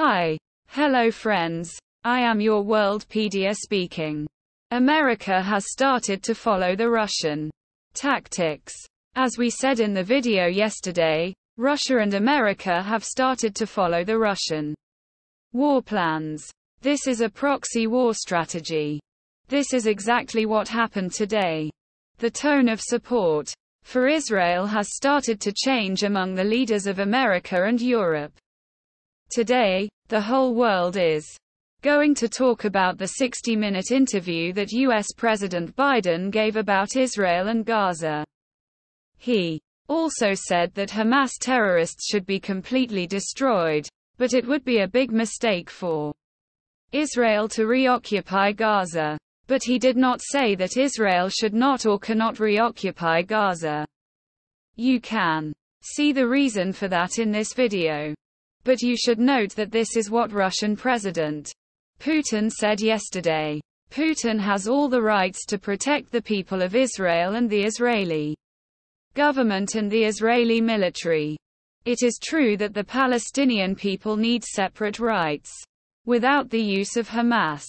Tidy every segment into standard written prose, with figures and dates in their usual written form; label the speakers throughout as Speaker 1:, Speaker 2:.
Speaker 1: Hi. Hello friends. I am your WorldPedia speaking. America has started to follow the Russian tactics. As we said in the video yesterday, Russia and America have started to follow the Russian war plans. This is a proxy war strategy. This is exactly what happened today. The tone of support for Israel has started to change among the leaders of America and Europe. Today, the whole world is going to talk about the 60-minute interview that US President Biden gave about Israel and Gaza. He also said that Hamas terrorists should be completely destroyed, but it would be a big mistake for Israel to reoccupy Gaza. But he did not say that Israel should not or cannot reoccupy Gaza. You can see the reason for that in this video. But you should note that this is what Russian President Putin said yesterday. Putin has all the rights to protect the people of Israel and the Israeli government and the Israeli military. It is true that the Palestinian people need separate rights without the use of Hamas.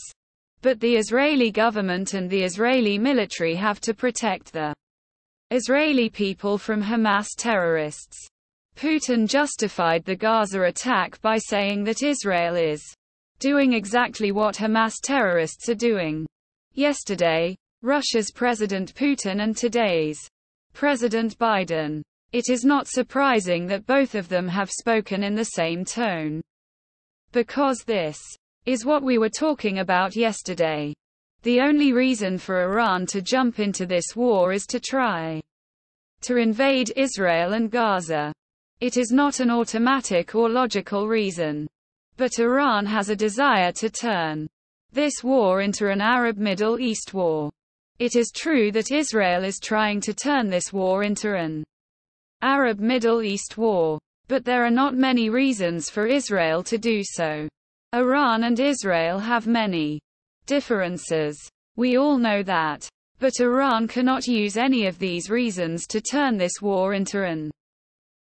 Speaker 1: But the Israeli government and the Israeli military have to protect the Israeli people from Hamas terrorists. Putin justified the Gaza attack by saying that Israel is doing exactly what Hamas terrorists are doing. Yesterday, Russia's President Putin and today's President Biden. It is not surprising that both of them have spoken in the same tone. Because this is what we were talking about yesterday. The only reason for Iran to jump into this war is to try to invade Israel and Gaza. It is not an automatic or logical reason. But Iran has a desire to turn this war into an Arab Middle East war. It is true that Israel is trying to turn this war into an Arab Middle East war. But there are not many reasons for Israel to do so. Iran and Israel have many differences. We all know that. But Iran cannot use any of these reasons to turn this war into an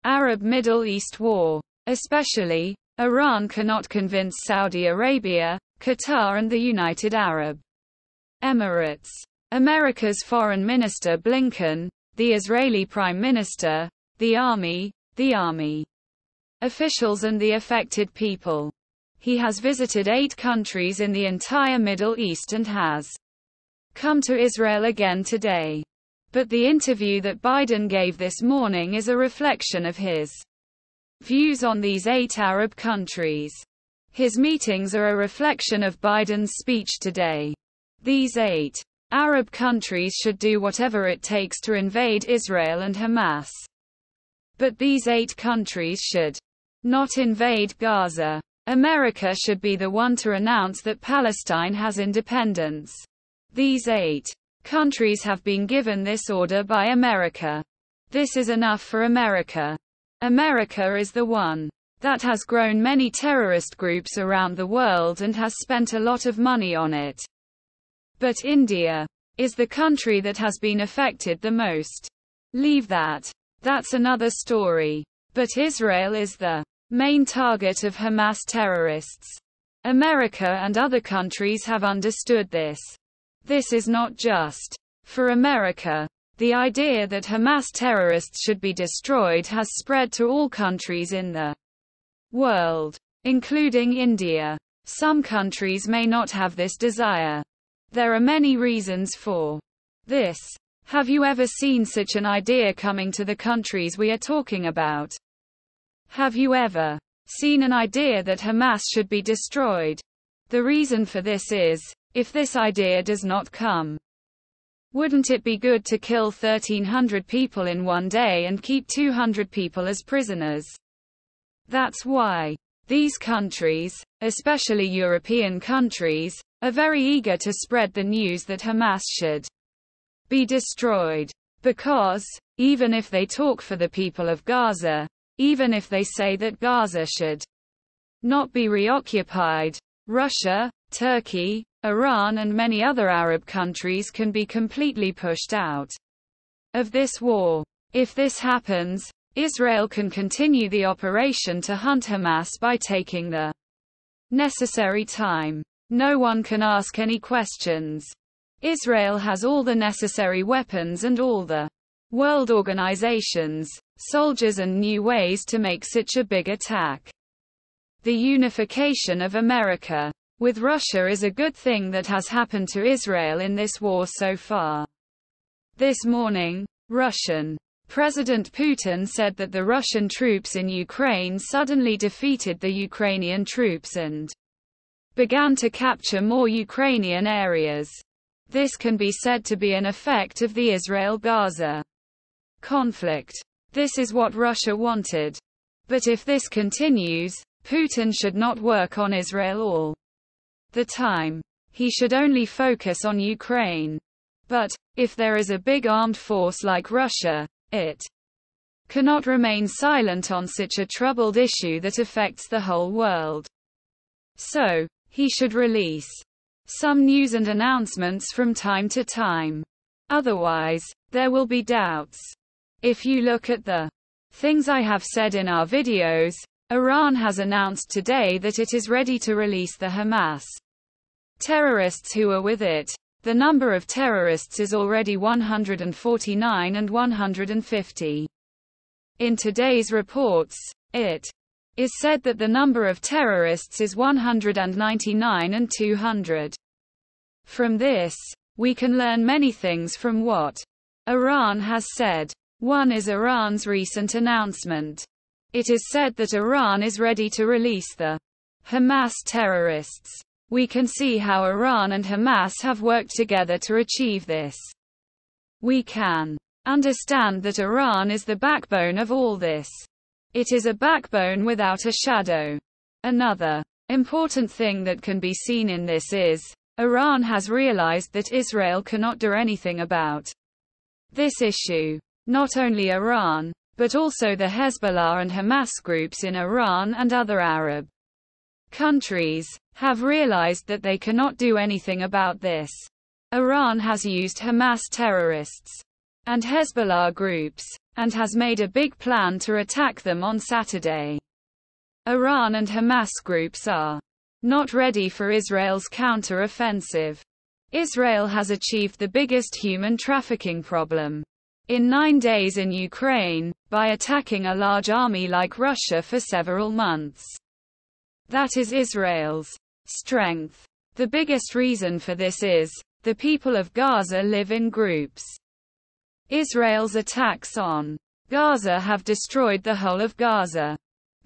Speaker 1: Arab Middle East war. Especially, Iran cannot convince Saudi Arabia, Qatar and the United Arab Emirates. America's Foreign Minister Blinken, the Israeli Prime Minister, the army officials and the affected people. He has visited 8 countries in the entire Middle East and has come to Israel again today. But the interview that Biden gave this morning is a reflection of his views on these 8 Arab countries. His meetings are a reflection of Biden's speech today. These 8 Arab countries should do whatever it takes to invade Israel and Hamas. But these 8 countries should not invade Gaza. America should be the one to announce that Palestine has independence. These 8 countries have been given this order by America. This is enough for America. America is the one that has grown many terrorist groups around the world and has spent a lot of money on it. But India is the country that has been affected the most. Leave that. That's another story. But Israel is the main target of Hamas terrorists. America and other countries have understood this. This is not just for America. The idea that Hamas terrorists should be destroyed has spread to all countries in the world, including India. Some countries may not have this desire. There are many reasons for this. Have you ever seen such an idea coming to the countries we are talking about? Have you ever seen an idea that Hamas should be destroyed? The reason for this is, if this idea does not come, wouldn't it be good to kill 1,300 people in one day and keep 200 people as prisoners? That's why these countries, especially European countries, are very eager to spread the news that Hamas should be destroyed. Because, even if they talk for the people of Gaza, even if they say that Gaza should not be reoccupied, Russia, Turkey, Iran and many other Arab countries can be completely pushed out of this war. If this happens, Israel can continue the operation to hunt Hamas by taking the necessary time. No one can ask any questions. Israel has all the necessary weapons and all the world organizations, soldiers and new ways to make such a big attack. The unification of America with Russia is a good thing that has happened to Israel in this war so far. This morning, Russian President Putin said that the Russian troops in Ukraine suddenly defeated the Ukrainian troops and began to capture more Ukrainian areas. This can be said to be an effect of the Israel-Gaza conflict. This is what Russia wanted. But if this continues, Putin should not work on Israel all the time. He should only focus on Ukraine. But, if there is a big armed force like Russia, it cannot remain silent on such a troubled issue that affects the whole world. So, he should release some news and announcements from time to time. Otherwise, there will be doubts. If you look at the things I have said in our videos, Iran has announced today that it is ready to release the Hamas terrorists who are with it. The number of terrorists is already 149 and 150. In today's reports, it is said that the number of terrorists is 199 and 200. From this, we can learn many things from what Iran has said. One is Iran's recent announcement. It is said that Iran is ready to release the Hamas terrorists. We can see how Iran and Hamas have worked together to achieve this. We can understand that Iran is the backbone of all this. It is a backbone without a shadow. Another important thing that can be seen in this is, Iran has realized that Israel cannot do anything about this issue. Not only Iran, but also the Hezbollah and Hamas groups in Iran and other Arab countries, have realized that they cannot do anything about this. Iran has used Hamas terrorists and Hezbollah groups, and has made a big plan to attack them on Saturday. Iran and Hamas groups are not ready for Israel's counter-offensive. Israel has achieved the biggest human trafficking problem in 9 days in Ukraine, by attacking a large army like Russia for several months. That is Israel's strength. The biggest reason for this is, the people of Gaza live in groups. Israel's attacks on Gaza have destroyed the whole of Gaza.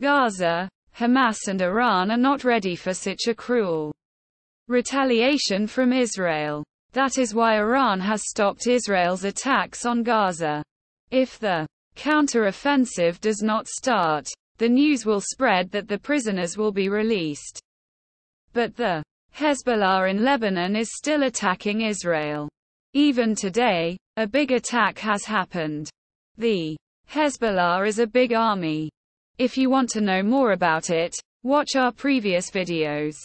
Speaker 1: Gaza, Hamas and Iran are not ready for such a cruel retaliation from Israel. That is why Iran has stopped Israel's attacks on Gaza. If the counter-offensive does not start, the news will spread that the prisoners will be released. But the Hezbollah in Lebanon is still attacking Israel. Even today, a big attack has happened. The Hezbollah is a big army. If you want to know more about it, watch our previous videos.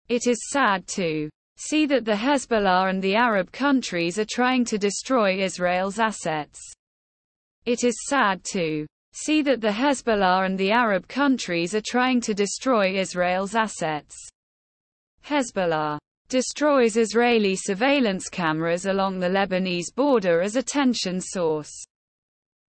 Speaker 1: It is sad to see that the Hezbollah and the Arab countries are trying to destroy Israel's assets. It is sad to see that the Hezbollah and the Arab countries are trying to destroy Israel's assets. Hezbollah destroys Israeli surveillance cameras along the Lebanese border as a tension source.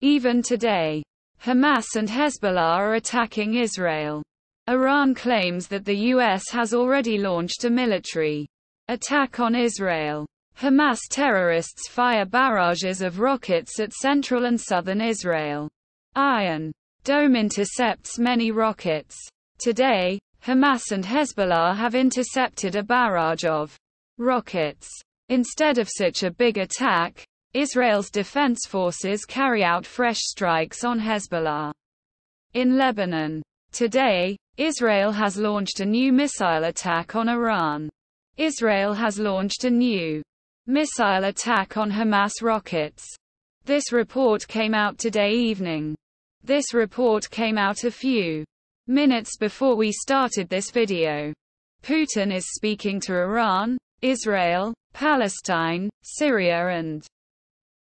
Speaker 1: Even today, Hamas and Hezbollah are attacking Israel. Iran claims that the US has already launched a military attack on Israel. Hamas terrorists fire barrages of rockets at central and southern Israel. Iron Dome intercepts many rockets. Today, Hamas and Hezbollah have intercepted a barrage of rockets. Instead of such a big attack, Israel's defense forces carry out fresh strikes on Hezbollah. In Lebanon, today, Israel has launched a new missile attack on Iran. Israel has launched a new missile attack on Hamas rockets. This report came out today evening. This report came out a few minutes before we started this video. Putin is speaking to Iran, Israel, Palestine, Syria and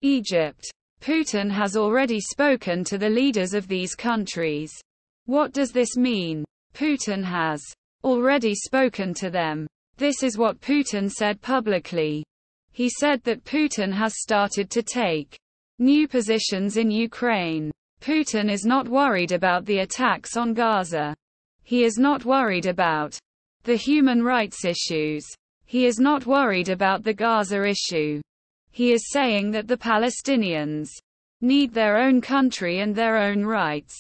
Speaker 1: Egypt. Putin has already spoken to the leaders of these countries. What does this mean? Putin has already spoken to them. This is what Putin said publicly. He said that Putin has started to take new positions in Ukraine. Putin is not worried about the attacks on Gaza. He is not worried about the human rights issues. He is not worried about the Gaza issue. He is saying that the Palestinians need their own country and their own rights.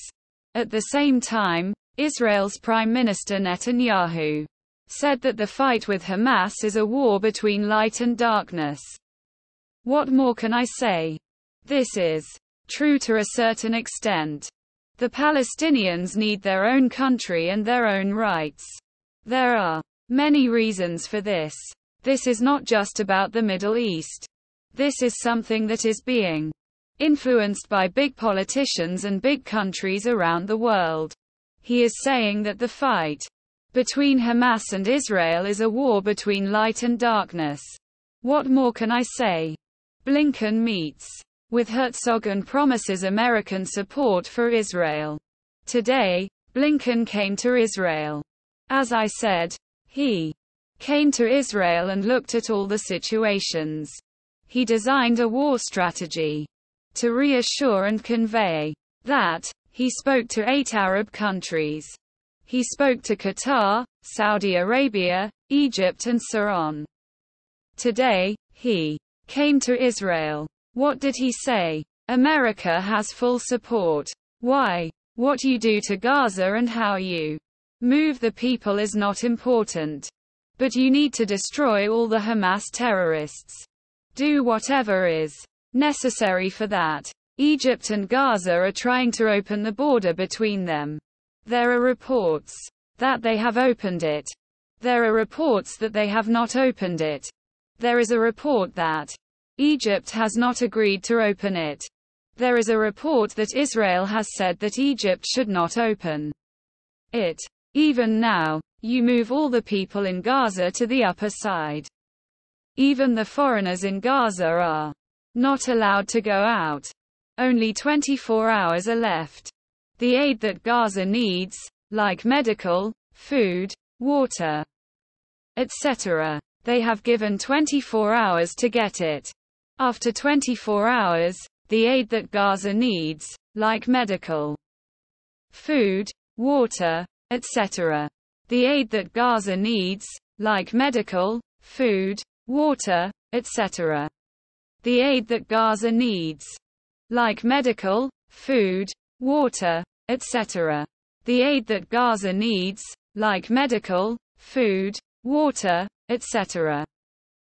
Speaker 1: At the same time, Israel's Prime Minister Netanyahu said that the fight with Hamas is a war between light and darkness. What more can I say? This is true to a certain extent. The Palestinians need their own country and their own rights. There are many reasons for this. This is not just about the Middle East. This is something that is being influenced by big politicians and big countries around the world. He is saying that the fight between Hamas and Israel is a war between light and darkness. What more can I say? Blinken meets with Herzog and promises American support for Israel. Today, Blinken came to Israel. As I said, he came to Israel and looked at all the situations. He designed a war strategy to reassure and convey that he spoke to 8 Arab countries. He spoke to Qatar, Saudi Arabia, Egypt and so on. Today, he came to Israel. What did he say? America has full support. Why? What you do to Gaza and how you move the people is not important. But you need to destroy all the Hamas terrorists. Do whatever is necessary for that. Egypt and Gaza are trying to open the border between them. There are reports that they have opened it. There are reports that they have not opened it. There is a report that Egypt has not agreed to open it. There is a report that Israel has said that Egypt should not open it. Even now, you move all the people in Gaza to the upper side. Even the foreigners in Gaza are not allowed to go out. Only 24 hours are left. The aid that Gaza needs, like medical, food, water, etc., they have given 24 hours to get it. After 24 hours, the aid that Gaza needs, like medical, food, water, etc., the aid that Gaza needs, like medical, food, water, etc., the aid that Gaza needs, like medical, food, water, etc., the aid that Gaza needs, like medical, food, water, etc.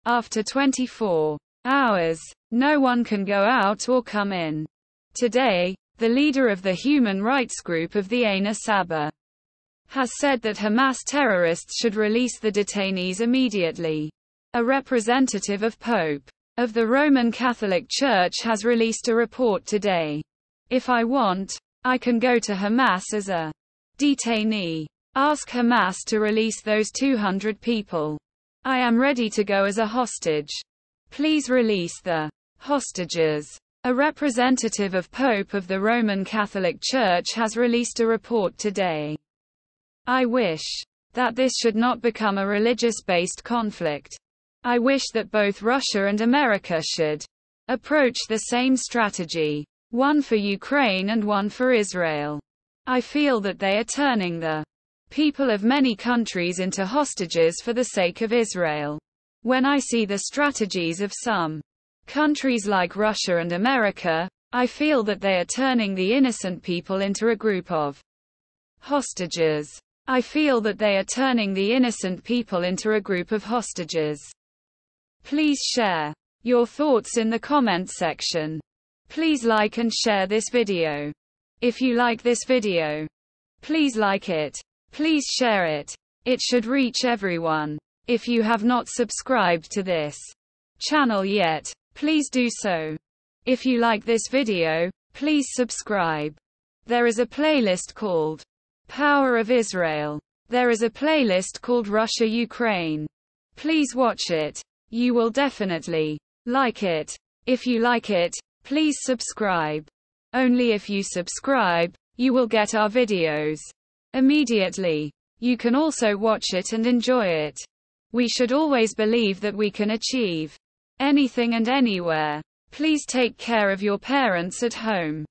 Speaker 1: After 24 hours, no one can go out or come in. Today, the leader of the human rights group of the Ain Saba has said that Hamas terrorists should release the detainees immediately. A representative of Pope of the Roman Catholic Church has released a report today. If I want, I can go to Hamas as a detainee. Ask Hamas to release those 200 people. I am ready to go as a hostage. Please release the hostages. A representative of Pope of the Roman Catholic Church has released a report today. I wish that this should not become a religious-based conflict. I wish that both Russia and America should approach the same strategy, one for Ukraine and one for Israel. I feel that they are turning the people of many countries into hostages for the sake of Israel. When I see the strategies of some countries like Russia and America, I feel that they are turning the innocent people into a group of hostages. I feel that they are turning the innocent people into a group of hostages. Please share your thoughts in the comment section. Please like and share this video. If you like this video, please like it. Please share it. It should reach everyone. If you have not subscribed to this channel yet, please do so. If you like this video, please subscribe. There is a playlist called Power of Israel. There is a playlist called Russia-Ukraine. Please watch it. You will definitely like it. If you like it, please subscribe. Only if you subscribe, you will get our videos immediately. You can also watch it and enjoy it. We should always believe that we can achieve anything and anywhere. Please take care of your parents at home.